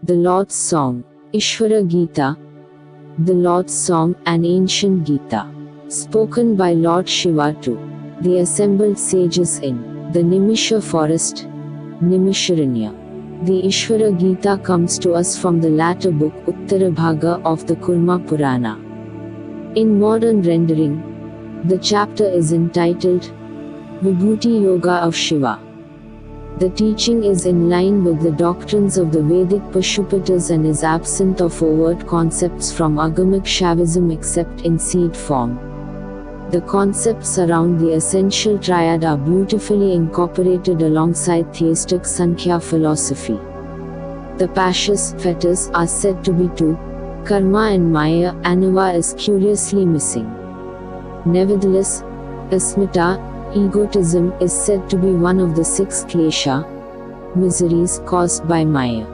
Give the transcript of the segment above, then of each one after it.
The Lord's Song, Ishvara Gita. The Lord's Song, an ancient Gita. Spoken by Lord Shiva to the assembled sages in the Nimisha forest, Nimisharanya. The Ishvara Gita comes to us from the latter book Uttarabhaga of the Kurma Purana. In modern rendering, the chapter is entitled Vibhuti Yoga of Shiva. The teaching is in line with the doctrines of the Vedic Pashupatas and is absent of overt concepts from Agamic Shaivism except in seed form. The concepts around the essential triad are beautifully incorporated alongside theistic Sankhya philosophy. The passions, fetters, are said to be two, karma and maya, anava is curiously missing. Nevertheless, asmita, egotism, is said to be one of the 6 klesha, miseries caused by maya.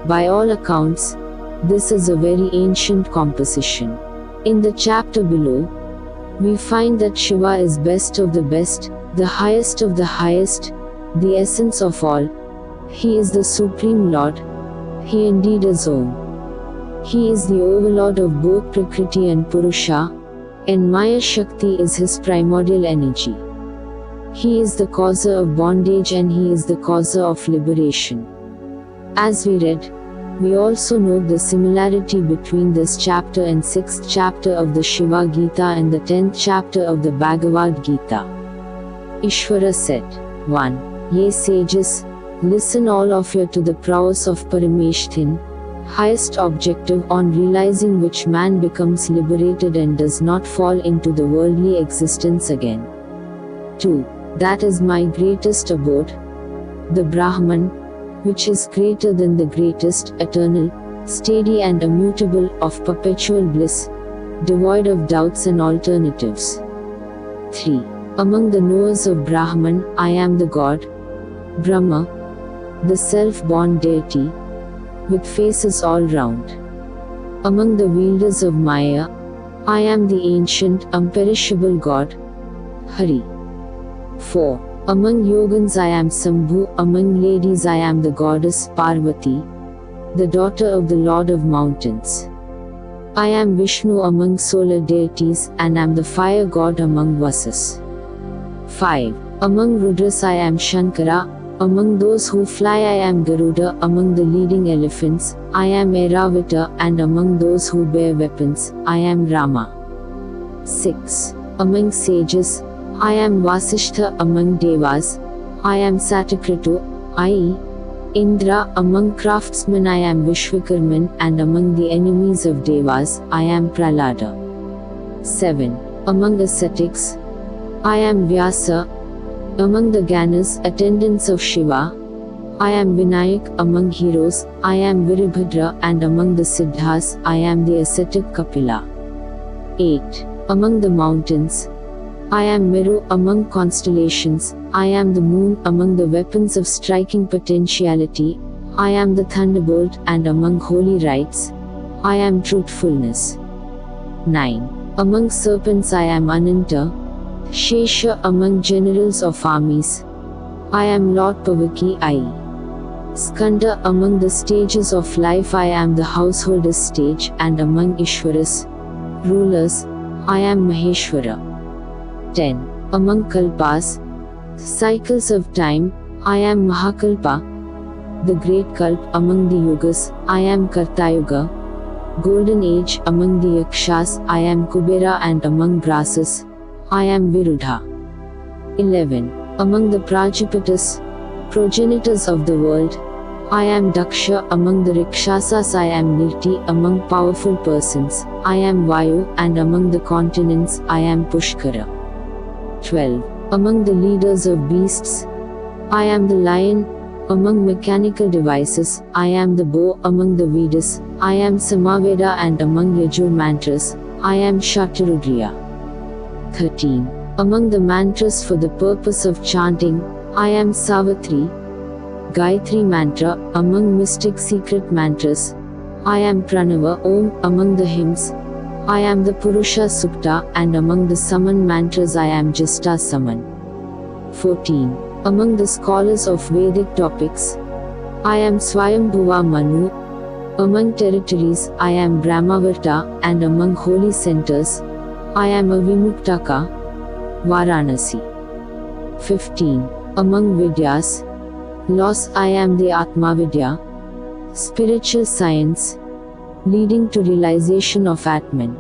By all accounts, this is a very ancient composition. In the chapter below, we find that Shiva is best of the best, the highest of the highest, the essence of all. He is the Supreme Lord. He indeed is Om. He is the overlord of both Prakriti and Purusha, and Maya Shakti is his primordial energy. He is the causer of bondage and he is the causer of liberation. As we read, we also note the similarity between this chapter and 6th chapter of the Shiva Gita and the 10th chapter of the Bhagavad Gita. Ishvara said, 1. Ye sages, listen all of you to the prowess of Parameshthin, highest objective on realizing which man becomes liberated and does not fall into the worldly existence again. 2. That is my greatest abode, the Brahman, which is greater than the greatest, eternal, steady and immutable, of perpetual bliss, devoid of doubts and alternatives. 3. Among the knowers of Brahman, I am the God, Brahma, the self-born deity, with faces all round. Among the wielders of Maya, I am the ancient, imperishable God, Hari. 4. Among yogins I am Sambhu, among ladies I am the goddess Parvati, the daughter of the Lord of Mountains. I am Vishnu among solar deities, and am the fire god among Vasas. 5. Among Rudras I am Shankara, among those who fly I am Garuda, among the leading elephants, I am Airavata, and among those who bear weapons, I am Rama. 6. Among sages, I am Vasishtha, among Devas, I am Satakratu, i.e., Indra, among craftsmen I am Vishwakarman, and among the enemies of Devas, I am Prahlada. 7. Among ascetics, I am Vyasa, among the Ganas, attendants of Shiva, I am Vinayak, among heroes, I am Virabhadra, and among the Siddhas, I am the ascetic Kapila. 8. Among the mountains, I am Meru, among constellations, I am the moon, among the weapons of striking potentiality, I am the thunderbolt, and among holy rites, I am truthfulness. 9. Among serpents I am Ananta, Shesha, among generals of armies, I am Lord Pavaki, i.e., Skanda, among the stages of life I am the householder's stage, and among Ishwaras, rulers, I am Maheshwara. 10. Among kalpas, cycles of time, I am Mahakalpa, the great kalp. Among the yugas, I am Kartayuga, golden age. Among the yakshas, I am Kubera, and among grasses, I am Virudha. 11. Among the Prajapatis, progenitors of the world, I am Daksha. Among the Rikshasas I am Nirti, among powerful persons, I am Vayu, and among the continents, I am Pushkara. 12. Among the leaders of beasts, I am the lion, among mechanical devices, I am the bow. Among the Vedas, I am Samaveda, and among Yajur mantras, I am Shatarudriya. 13. Among the mantras for the purpose of chanting, I am Savitri, Gayatri mantra. Among mystic secret mantras, I am Pranava, Om. Among the hymns, I am the Purusha Sukta, and among the summon mantras I am Jasta Summon. 14. Among the scholars of Vedic topics, I am Swayambhuva Manu. Among territories, I am Brahmavarta, and among holy centers, I am a Vimuktaka, Varanasi. 15. Among Vidyas, laws, I am the Atmavidya, spiritual science, leading to realization of Atman.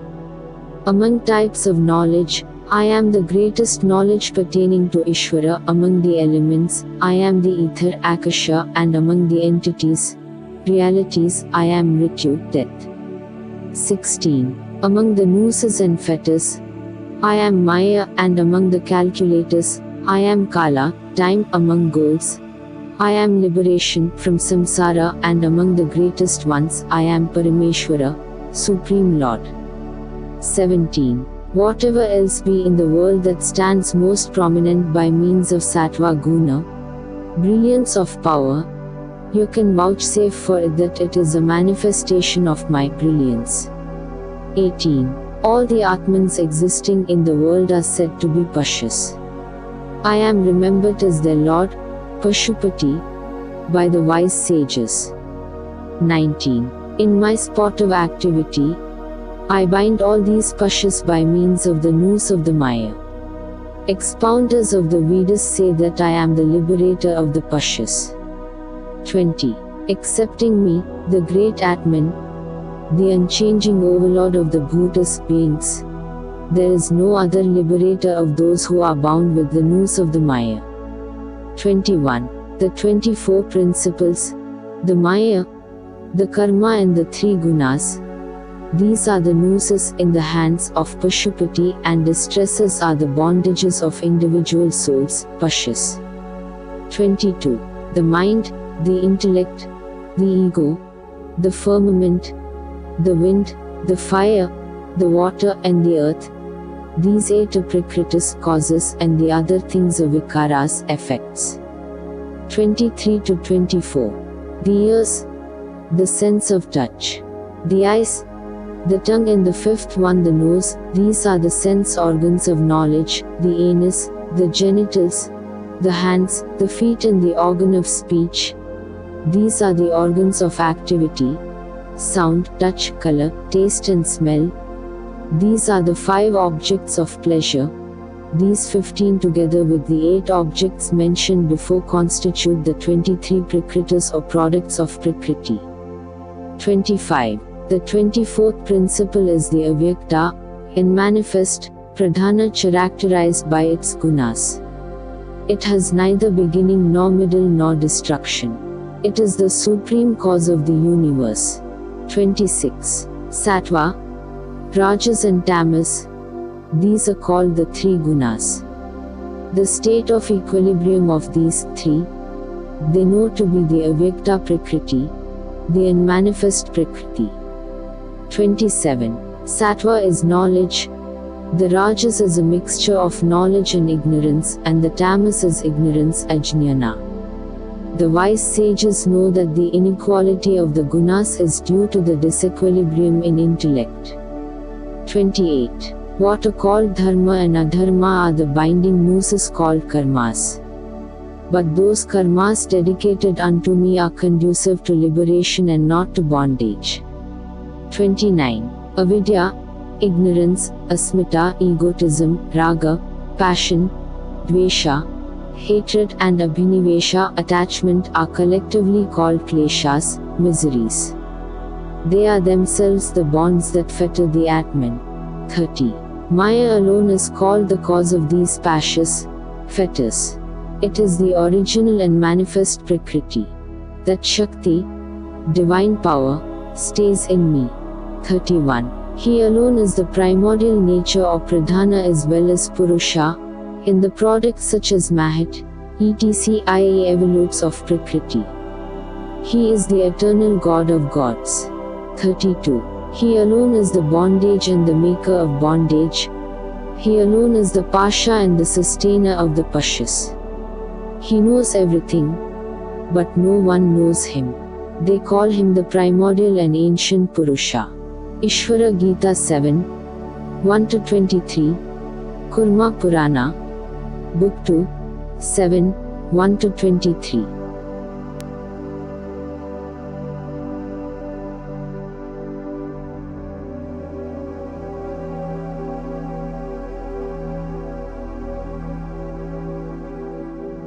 Among types of knowledge, I am the greatest knowledge pertaining to Ishvara. Among the elements, I am the ether Akasha, and among the entities, realities, I am Mrityu, death. 16. Among the nooses and fetters, I am Maya, and among the calculators, I am Kala, time. Among goals, I am liberation from samsara, and among the greatest ones, I am Parameshwara, Supreme Lord. 17. Whatever else be in the world that stands most prominent by means of sattva guna, brilliance of power, you can vouchsafe for it that it is a manifestation of my brilliance. 18. All the Atmans existing in the world are said to be Pashus. I am remembered as their Lord, Pashupati, by the wise sages. 19. In my spot of activity, I bind all these Pashus by means of the noose of the Maya. Expounders of the Vedas say that I am the liberator of the Pashus. 20. Excepting me, the great Atman, the unchanging overlord of the Bhutas beings, there is no other liberator of those who are bound with the noose of the Maya. 21. The 24 principles, the Maya, the Karma and the 3 gunas, these are the nooses in the hands of Pashupati, and distresses are the bondages of individual souls, Pashus. 22. The mind, the intellect, the ego, the firmament, the wind, the fire, the water and the earth, these 8 are Prakritis, causes, and the other things are Vikaras, effects. 23 to 24. The ears, the sense of touch, the eyes, the tongue, and the 5th one the nose, these are the sense organs of knowledge, the anus, the genitals, the hands, the feet and the organ of speech, these are the organs of activity, sound, touch, color, taste and smell, these are the 5 objects of pleasure, these 15 together with the 8 objects mentioned before constitute the 23 Prakritis or products of Prakriti. 25. The 24th principle is the Avyakta, and manifest, Pradhana, characterized by its gunas. It has neither beginning nor middle nor destruction. It is the supreme cause of the universe. 26. Sattva, Rajas and Tamas, these are called the 3 gunas. The state of equilibrium of these 3, they know to be the Avyakta Prakriti, the unmanifest Prakriti. 27. Sattva is knowledge, the Rajas is a mixture of knowledge and ignorance, and the Tamas is ignorance, ajnana. The wise sages know that the inequality of the gunas is due to the disequilibrium in intellect. 28. What are called dharma and adharma are the binding nooses called karmas. But those karmas dedicated unto me are conducive to liberation and not to bondage. 29. Avidya, ignorance, asmita, egotism, raga, passion, dvesha, hatred and abhinivesha, attachment, are collectively called kleshas, miseries. They are themselves the bonds that fetter the Atman. 30. Maya alone is called the cause of these passions, fetters. It is the original and manifest Prakriti. That Shakti, divine power, stays in me. 31. He alone is the primordial nature or Pradhana as well as Purusha, in the products such as Mahat, etc., i.e. evolutes of Prakriti. He is the eternal God of gods. 32. He alone is the bondage and the maker of bondage. He alone is the Pasha and the sustainer of the Pashas. He knows everything, but no one knows him. They call him the primordial and ancient Purusha. Ishvara Gita 7, 1-23, Kurma Purana, Book 2, 7, 1-23.